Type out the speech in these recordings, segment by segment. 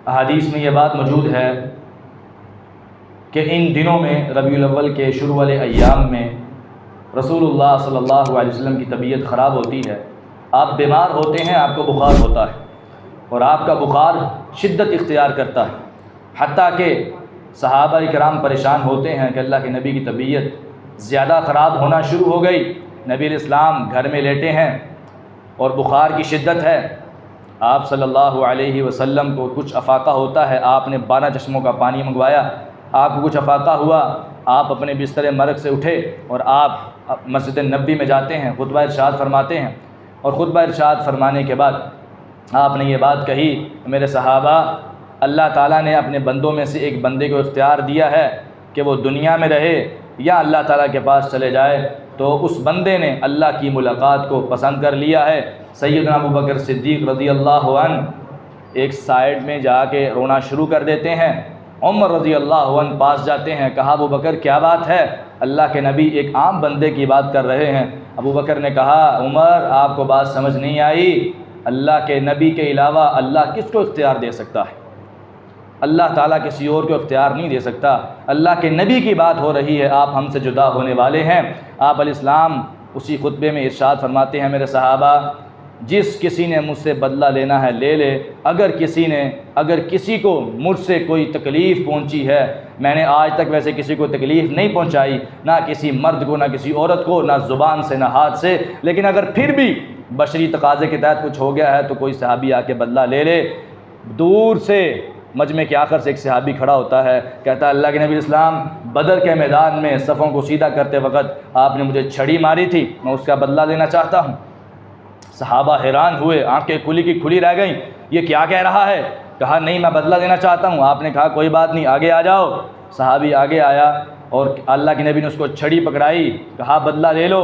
احادیث میں یہ بات موجود ہے کہ ان دنوں میں ربیع الاول کے شروع والے ایام میں رسول اللہ صلی اللہ علیہ وسلم کی طبیعت خراب ہوتی ہے، آپ بیمار ہوتے ہیں، آپ کو بخار ہوتا ہے اور آپ کا بخار شدت اختیار کرتا ہے، حتیٰ کہ صحابہ کرام پریشان ہوتے ہیں کہ اللہ کے نبی کی طبیعت زیادہ خراب ہونا شروع ہو گئی، نبی علیہ السلام گھر میں لیٹے ہیں اور بخار کی شدت ہے۔ آپ صلی اللہ علیہ وسلم کو کچھ افاقہ ہوتا ہے، آپ نے 12 چشموں کا پانی منگوایا، آپ کو کچھ افاقہ ہوا، آپ اپنے بستر مرگ سے اٹھے اور آپ مسجد نبوی میں جاتے ہیں، خطبہ ارشاد فرماتے ہیں، اور خطبہ ارشاد فرمانے کے بعد آپ نے یہ بات کہی، میرے صحابہ، اللہ تعالیٰ نے اپنے بندوں میں سے ایک بندے کو اختیار دیا ہے کہ وہ دنیا میں رہے یا اللہ تعالیٰ کے پاس چلے جائے، تو اس بندے نے اللہ کی ملاقات کو پسند کر لیا ہے۔ سیدنا ابوبکر صدیق رضی اللہ عنہ ایک سائیڈ میں جا کے رونا شروع کر دیتے ہیں، عمر رضی اللہ عنہ پاس جاتے ہیں، کہا ابوبکر کیا بات ہے؟ اللہ کے نبی ایک عام بندے کی بات کر رہے ہیں۔ ابوبکر نے کہا عمر آپ کو بات سمجھ نہیں آئی، اللہ کے نبی کے علاوہ اللہ کس کو اختیار دے سکتا ہے؟ اللہ تعالیٰ کسی اور کو اختیار نہیں دے سکتا، اللہ کے نبی کی بات ہو رہی ہے، آپ ہم سے جدا ہونے والے ہیں۔ آپ علیہ السلام اسی خطبے میں ارشاد فرماتے ہیں، میرے صحابہ، جس کسی نے مجھ سے بدلہ لینا ہے لے لے، اگر کسی کو مجھ سے کوئی تکلیف پہنچی ہے، میں نے آج تک ویسے کسی کو تکلیف نہیں پہنچائی، نہ کسی مرد کو، نہ کسی عورت کو، نہ زبان سے، نہ ہاتھ سے، لیکن اگر پھر بھی بشری تقاضے کے تحت کچھ ہو گیا ہے تو کوئی صحابی آ کے بدلہ لے لے۔ دور سے مجمع کے آخر سے ایک صحابی کھڑا ہوتا ہے، کہتا ہے اللہ کے نبی اسلام، بدر کے میدان میں صفوں کو سیدھا کرتے وقت آپ نے مجھے چھڑی ماری تھی، میں اس کا بدلہ لینا چاہتا ہوں۔ صحابہ حیران ہوئے، آنکھیں کھلی کی کھلی رہ گئیں، یہ کیا کہہ رہا ہے؟ کہا نہیں میں بدلہ لینا چاہتا ہوں۔ آپ نے کہا کوئی بات نہیں، آگے آ جاؤ۔ صحابی آگے آیا اور اللہ کے نبی نے اس کو چھڑی پکڑائی، کہا بدلہ لے لو۔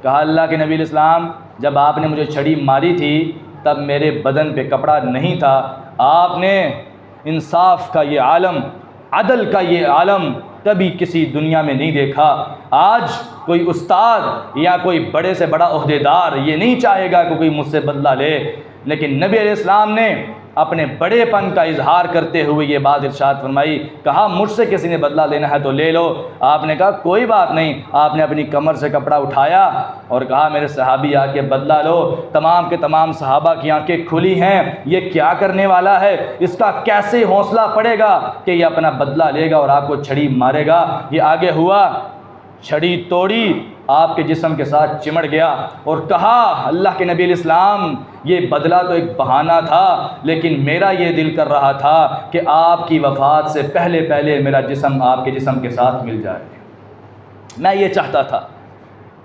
کہا اللہ کے نبی علیہ السلام، جب آپ نے مجھے چھڑی ماری تھی تب میرے بدن پہ کپڑا نہیں تھا، آپ نے انصاف کا یہ عالم، عدل کا یہ عالم کبھی کسی دنیا میں نہیں دیکھا۔ آج کوئی استاد یا کوئی بڑے سے بڑا عہدیدار یہ نہیں چاہے گا کہ کوئی مجھ سے بدلہ لے، لیکن نبی علیہ السلام نے اپنے بڑے پن کا اظہار کرتے ہوئے یہ بات ارشاد فرمائی، کہا مجھ سے کسی نے بدلہ لینا ہے تو لے لو۔ آپ نے کہا کوئی بات نہیں، آپ نے اپنی کمر سے کپڑا اٹھایا اور کہا میرے صحابی آ کے بدلہ لو۔ تمام کے تمام صحابہ کی آنکھیں کھلی ہیں، یہ کیا کرنے والا ہے؟ اس کا کیسے حوصلہ پڑے گا کہ یہ اپنا بدلہ لے گا اور آپ کو چھڑی مارے گا؟ یہ آگے ہوا، چھڑی توڑی، آپ کے جسم کے ساتھ چمڑ گیا اور کہا اللہ کے نبی علیہ السلام، یہ بدلہ تو ایک بہانہ تھا، لیکن میرا یہ دل کر رہا تھا کہ آپ کی وفات سے پہلے میرا جسم آپ کے جسم کے ساتھ مل جائے، میں یہ چاہتا تھا،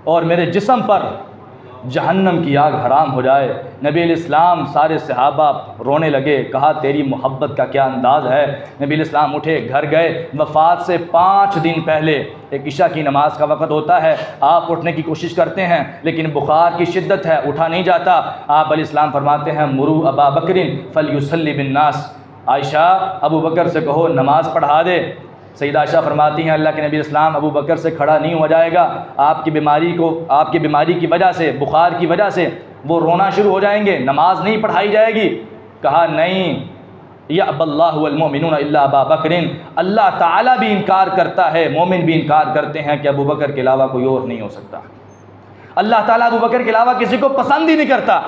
اور میرے جسم پر جہنم کی آگ حرام ہو جائے۔ نبی علیہ السلام سارے صحابہ رونے لگے، کہا تیری محبت کا کیا انداز ہے۔ نبی علیہ السلام اٹھے، گھر گئے، وفات سے 5 دن پہلے ایک عشاء کی نماز کا وقت ہوتا ہے، آپ اٹھنے کی کوشش کرتے ہیں لیکن بخار کی شدت ہے، اٹھا نہیں جاتا۔ آپ علیہ السلام فرماتے ہیں مرو ابا بکر فلیصلی بالناس، عائشہ ابو بکر سے کہو نماز پڑھا دے۔ سیدہ عائشہ فرماتی ہیں اللہ کے نبی اسلام ابو بکر سے کھڑا نہیں ہو جائے گا، آپ کی بیماری کی وجہ سے، بخار کی وجہ سے وہ رونا شروع ہو جائیں گے، نماز نہیں پڑھائی جائے گی۔ کہا نہیں، یأبی اللہ والمؤمنون الا ابا بکر، اللہ تعالیٰ بھی انکار کرتا ہے، مومن بھی انکار کرتے ہیں کہ ابو بکر کے علاوہ کوئی اور نہیں ہو سکتا۔ اللہ تعالیٰ ابو بکر کے علاوہ کسی کو پسند ہی نہیں کرتا،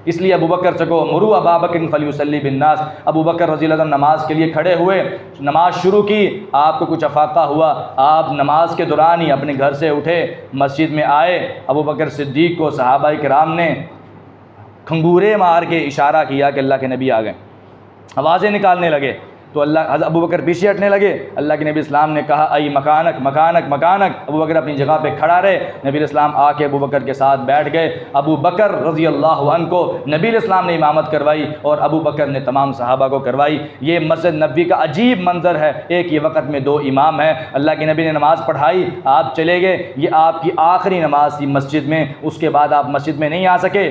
اس لیے ابو بکر سے کہو مرو ابا بکر فلیصلی بالناس۔ ابو بکر رضی اللہ عنہ نماز کے لیے کھڑے ہوئے، نماز شروع کی، آپ کو کچھ افاقہ ہوا، آپ نماز کے دوران ہی اپنے گھر سے اٹھے، مسجد میں آئے، ابو بکر صدیق کو صحابہ کرام نے کھنگورے مار کے اشارہ کیا کہ اللہ کے نبی آ گئے، آوازیں نکالنے لگے، تو ابو بکر پیچھے ہٹنے لگے۔ اللہ کے نبی اسلام نے کہا ای مکانک مکانک مکانک، ابو بکر اپنی جگہ پہ کھڑا رہے۔ نبی علیہ السلام آ کے ابو بکر کے ساتھ بیٹھ گئے، ابو بکر رضی اللہ عنہ کو نبی علیہ السلام نے امامت کروائی اور ابو بکر نے تمام صحابہ کو کروائی۔ یہ مسجد نبوی کا عجیب منظر ہے، ایک ہی وقت میں 2 امام ہیں۔ اللہ کے نبی نے نماز پڑھائی، آپ چلے گئے، یہ آپ کی آخری نماز تھی مسجد میں، اس کے بعد آپ مسجد میں نہیں آ سکے۔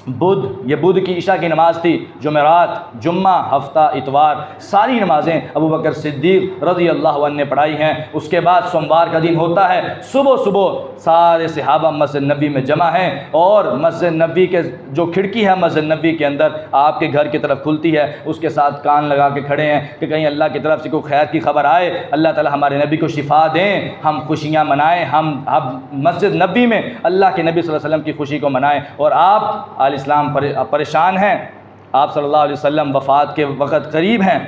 بدھ، یہ بدھ کی عشاء کی نماز تھی، جمعرات، جمعہ، ہفتہ، اتوار، ساری نمازیں ابو بکر صدیق رضی اللہ عنہ نے پڑھائی ہیں۔ اس کے بعد سوموار کا دن ہوتا ہے، صبح سارے صحابہ مسجد نبی میں جمع ہیں، اور مسجد نبی کے جو کھڑکی ہے مسجد نبی کے اندر آپ کے گھر کی طرف کھلتی ہے، اس کے ساتھ کان لگا کے کھڑے ہیں کہ کہیں اللہ کی طرف سے کوئی خیر کی خبر آئے، اللہ تعالی ہمارے نبی کو شفا دیں، ہم خوشیاں منائیں، ہم مسجد نبی میں اللہ کے نبی صلی اللہ علیہ وسلم کی خوشی کو منائیں۔ اور آپ اسلام پریشان ہیں، آپ صلی اللہ علیہ وسلم وفات کے وقت قریب ہیں،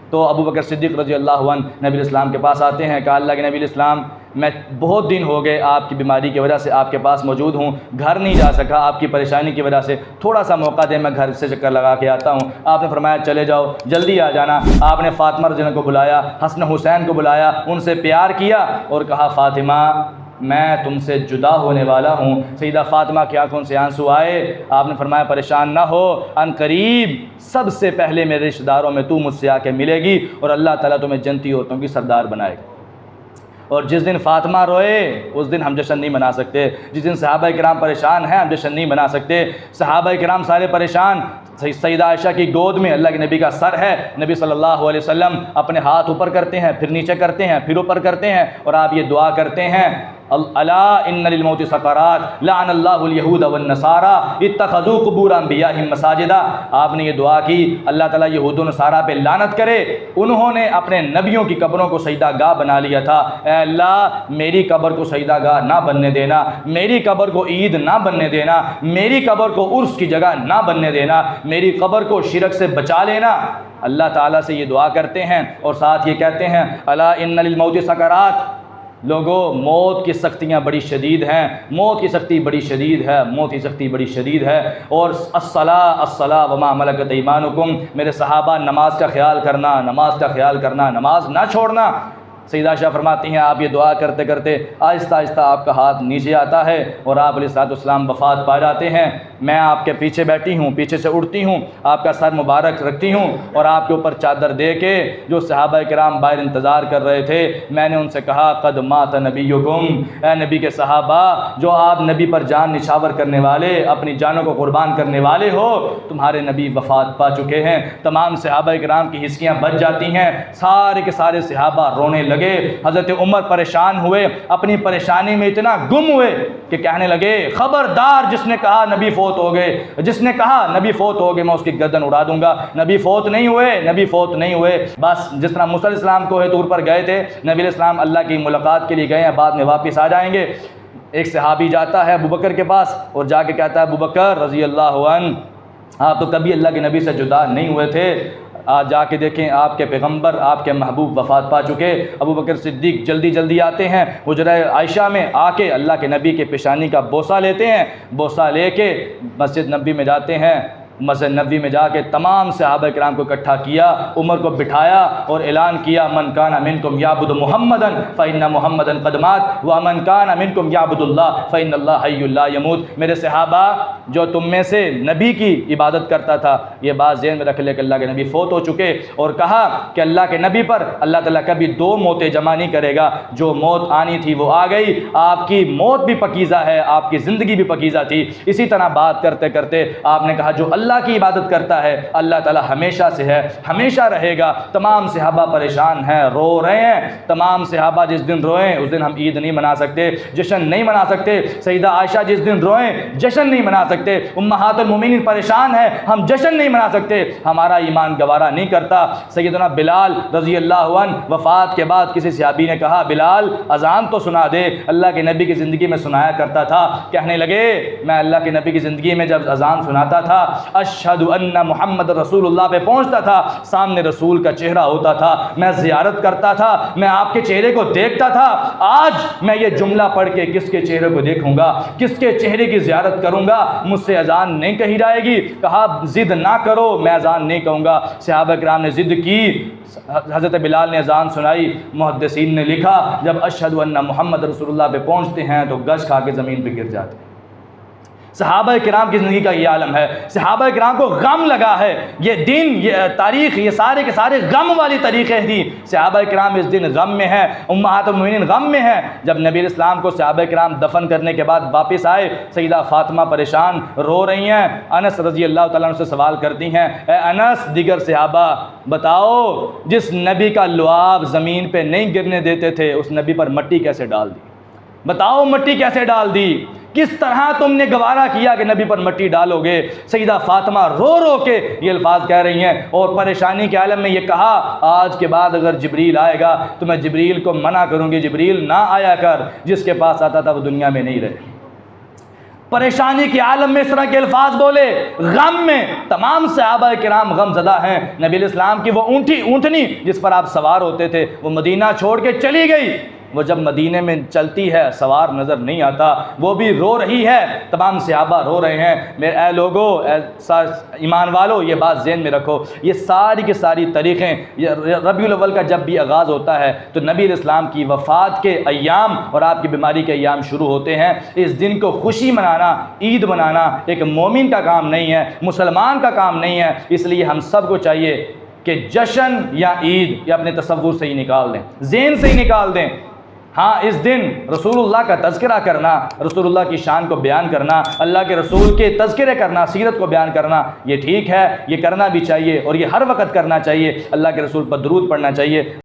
تو ابو بکر صدیق رضی اللہ عنہ نبی الاسلام کے پاس آتے ہیں کہ اللہ کے نبی الاسلام، میں بہت دن ہو گئے آپ کی بیماری کی وجہ سے آپ کے پاس موجود ہوں، گھر نہیں جا سکا آپ کی پریشانی کی وجہ سے، تھوڑا سا موقع دیں میں گھر سے چکر لگا کے آتا ہوں۔ آپ نے فرمایا چلے جاؤ، جلدی آ جانا۔ آپ نے فاطمہ رضی اللہ عنہا کو بلایا، حسن حسین کو بلایا، ان سے پیار کیا اور کہا فاطمہ میں تم سے جدا ہونے والا ہوں۔ سیدہ فاطمہ کی آنکھوں سے آنسو آئے، آپ نے فرمایا پریشان نہ ہو، ان قریب سب سے پہلے میرے رشتہ داروں میں تو مجھ سے آ کے ملے گی اور اللہ تعالیٰ تمہیں جنتی عورتوں کی سردار بنائے گا۔ اور جس دن فاطمہ روئے اس دن ہم جشن نہیں منا سکتے، جس دن صحابہ کرام پریشان ہیں ہم جشن نہیں منا سکتے۔ صحابہ کرام سارے پریشان، سیدہ عائشہ کی گود میں اللہ کے نبی کا سر ہے، نبی صلی اللہ علیہ وسلم اپنے ہاتھ اوپر کرتے ہیں، پھر نیچے کرتے ہیں، پھر اوپر کرتے ہیں، اور آپ یہ دعا کرتے ہیں الا ان للموت سکرات لعن اللہ الیہود والنصارى اتخذوا قبور انبیائہم مساجدا۔ آپ نے یہ دعا کی اللہ تعالیٰ یہود و نصارہ پہ لعنت کرے، انہوں نے اپنے نبیوں کی قبروں کو سجدہ گاہ بنا لیا تھا۔ اے اللہ میری قبر کو سجدہ گاہ نہ بننے دینا، میری قبر کو عید نہ بننے دینا، میری قبر کو عرس کی جگہ نہ بننے دینا، میری قبر کو شرک سے بچا لینا۔ اللہ تعالیٰ سے یہ دعا کرتے ہیں اور ساتھ یہ کہتے ہیں الا ان للموت سکرات، لوگوں موت کی سختیاں بڑی شدید ہیں، موت کی سختی بڑی شدید ہے، موت کی سختی بڑی شدید ہے۔ اور الصلاۃ وما ملکت ایمانکم، میرے صحابہ نماز کا خیال کرنا، نماز کا خیال کرنا، نماز نہ چھوڑنا۔ سیدہ عائشہ فرماتی ہیں آپ یہ دعا کرتے کرتے آہستہ آہستہ آپ کا ہاتھ نیچے آتا ہے اور آپ علیہ الصلوۃ والسلام وفات پا جاتے ہیں۔ میں آپ کے پیچھے بیٹھی ہوں، پیچھے سے اڑتی ہوں، آپ کا سر مبارک رکھتی ہوں اور آپ کے اوپر چادر دے کے جو صحابہ کرام باہر انتظار کر رہے تھے، میں نے ان سے کہا قد مات نبیکم، اے نبی کے صحابہ جو آپ نبی پر جان نچھاور کرنے والے، اپنی جانوں کو قربان کرنے والے ہو، تمہارے نبی وفات پا چکے ہیں۔ تمام صحابہ کرام کی ہسکیاں بچ جاتی ہیں، سارے کے سارے صحابہ رونے لگے۔ حضرت عمر پریشان ہوئے، اپنی پریشانی میں اتنا گم ہوئے کہ کہنے لگے خبردار جس نے کہا نبی فوت ہو گئے، جس نے کہا نبی فوت ہو گئے میں اس کی گردن اڑا دوں گا۔ نبی فوت نہیں ہوئے، نبی فوت نہیں ہوئے۔ بس جس طرح موسیٰ علیہ السلام کوہ طور پر گئے تھے، نبی علیہ السلام اللہ کی ملاقات کے لیے گئے ہیں، بعد میں واپس آ جائیں گے۔ ایک صحابی جاتا ہے ابو بکر کے پاس اور جا کے کہتا ہے ابو بکر رضی اللہ عنہ آپ تو کبھی اللہ کے نبی سے جدا نہیں ہوئے تھے، آج جا کے دیکھیں آپ کے پیغمبر، آپ کے محبوب وفات پا چکے۔ ابو بکر صدیق جلدی آتے ہیں، حجرہ عائشہ میں آ کے اللہ کے نبی کے پیشانی کا بوسہ لیتے ہیں، بوسہ لے کے مسجد نبی میں جاتے ہیں۔ مسجد نبی میں جا کے تمام صحابہ کرام کو اکٹھا کیا، عمر کو بٹھایا اور اعلان کیا من کان منکم یعبد محمدا فإن محمدا قد مات ومن کان منکم یعبد اللہ فإن اللہ حی لا یموت۔ میرے صحابہ جو تم میں سے نبی کی عبادت کرتا تھا، یہ بات ذہن میں رکھ لے کہ اللہ کے نبی فوت ہو چکے، اور کہا کہ اللہ کے نبی پر اللہ تعالیٰ کبھی دو موتیں جمع نہیں کرے گا، جو موت آنی تھی وہ آ گئی، آپ کی موت بھی پکیزہ ہے، آپ کی زندگی بھی پکیزہ تھی۔ اسی طرح بات کرتے کرتے آپ نے کہا جو اللہ کی عبادت کرتا ہے اللہ تعالیٰ ہمیشہ سے ہے، ہمیشہ رہے گا۔ تمام صحابہ پریشان ہیں، رو رہے ہیں۔ تمام صحابہ جس دن روئیں اس دن ہم عید نہیں منا سکتے، جشن نہیں منا سکتے۔ سیدہ عائشہ جس دن روئیں جشن نہیں منا سکتے۔ امہات المومنین پریشان ہیں، ہم جشن نہیں منا سکتے، ہمارا ایمان گوارا نہیں کرتا۔ سیدنا بلال رضی اللہ عنہ وفات کے بعد کسی صحابی نے کہا بلال اذان تو سنا دے، اللہ کے نبی کی زندگی میں سنایا کرتا تھا۔ کہنے لگے میں اللہ کے نبی کی زندگی میں جب اذان سناتا تھا اشہد ان محمد رسول اللہ پہ پہنچتا تھا، سامنے رسول کا چہرہ ہوتا تھا، میں زیارت کرتا تھا، میں آپ کے چہرے کو دیکھتا تھا۔ آج میں یہ جملہ پڑھ کے کس کے چہرے کو دیکھوں گا، کس کے چہرے کی زیارت کروں گا، مجھ سے اذان نہیں کہی جائے گی۔ کہا ضد نہ کرو، میں اذان نہیں کہوں گا۔ صحابہ کرام نے ضد کی، حضرت بلال نے اذان سنائی۔ محدثین نے لکھا جب اشہد ان محمد رسول اللہ پہ پہنچتے ہیں تو گج کھا کے زمین پہ گر جاتے ہیں۔ صحابہ کرام کی زندگی کا یہ عالم ہے. صحابہ کرام کو غم لگا ہے. یہ دن، یہ تاریخ، یہ سارے کے سارے غم والی تاریخیں تھیں. صحابہ کرام اس دن غم میں ہیں، امہات المؤمنین غم میں ہیں. جب نبی علیہ السلام کو صحابہ کرام دفن کرنے کے بعد واپس آئے، سیدہ فاطمہ پریشان رو رہی ہیں. انس رضی اللہ تعالیٰ عنہ سے سوال کرتی ہیں، اے انس، دیگر صحابہ بتاؤ، جس نبی کا لعاب زمین پہ نہیں گرنے دیتے تھے، اس نبی پر مٹی کیسے ڈال دی؟ بتاؤ مٹی کیسے ڈال دی؟ کس طرح تم نے گوارا کیا کہ نبی پر مٹی ڈالو گے؟ سیدہ فاطمہ رو رو کے یہ الفاظ کہہ رہی ہیں اور پریشانی کے عالم میں یہ کہا، آج کے بعد اگر جبریل آئے گا تو میں جبریل کو منع کروں گی، جبریل نہ آیا کر، جس کے پاس آتا تھا وہ دنیا میں نہیں رہے. پریشانی کے عالم میں اس طرح کے الفاظ بولے، غم میں. تمام صحابہ کرام غم زدہ ہیں. نبی علیہ السلام کی وہ اونٹنی جس پر آپ سوار ہوتے تھے، وہ مدینہ چھوڑ کے چلی گئی. وہ جب مدینے میں چلتی ہے سوار نظر نہیں آتا، وہ بھی رو رہی ہے. تمام صحابہ رو رہے ہیں. میرے اے لوگو، اے ایمان والو، یہ بات ذہن میں رکھو، یہ ساری کی ساری تاریخیں، ربیع الاول کا جب بھی آغاز ہوتا ہے تو نبی علیہ السلام کی وفات کے ایام اور آپ کی بیماری کے ایام شروع ہوتے ہیں. اس دن کو خوشی منانا، عید منانا ایک مومن کا کام نہیں ہے، مسلمان کا کام نہیں ہے. اس لیے ہم سب کو چاہیے کہ جشن یا عید یا اپنے تصور سے ہی نکال دیں، ذہن سے ہی نکال دیں. ہاں، اس دن رسول اللہ کا تذکرہ کرنا، رسول اللہ کی شان کو بیان کرنا، اللہ کے رسول کے تذکرے کرنا، سیرت کو بیان کرنا، یہ ٹھیک ہے، یہ کرنا بھی چاہیے اور یہ ہر وقت کرنا چاہیے. اللہ کے رسول پر درود پڑھنا چاہیے.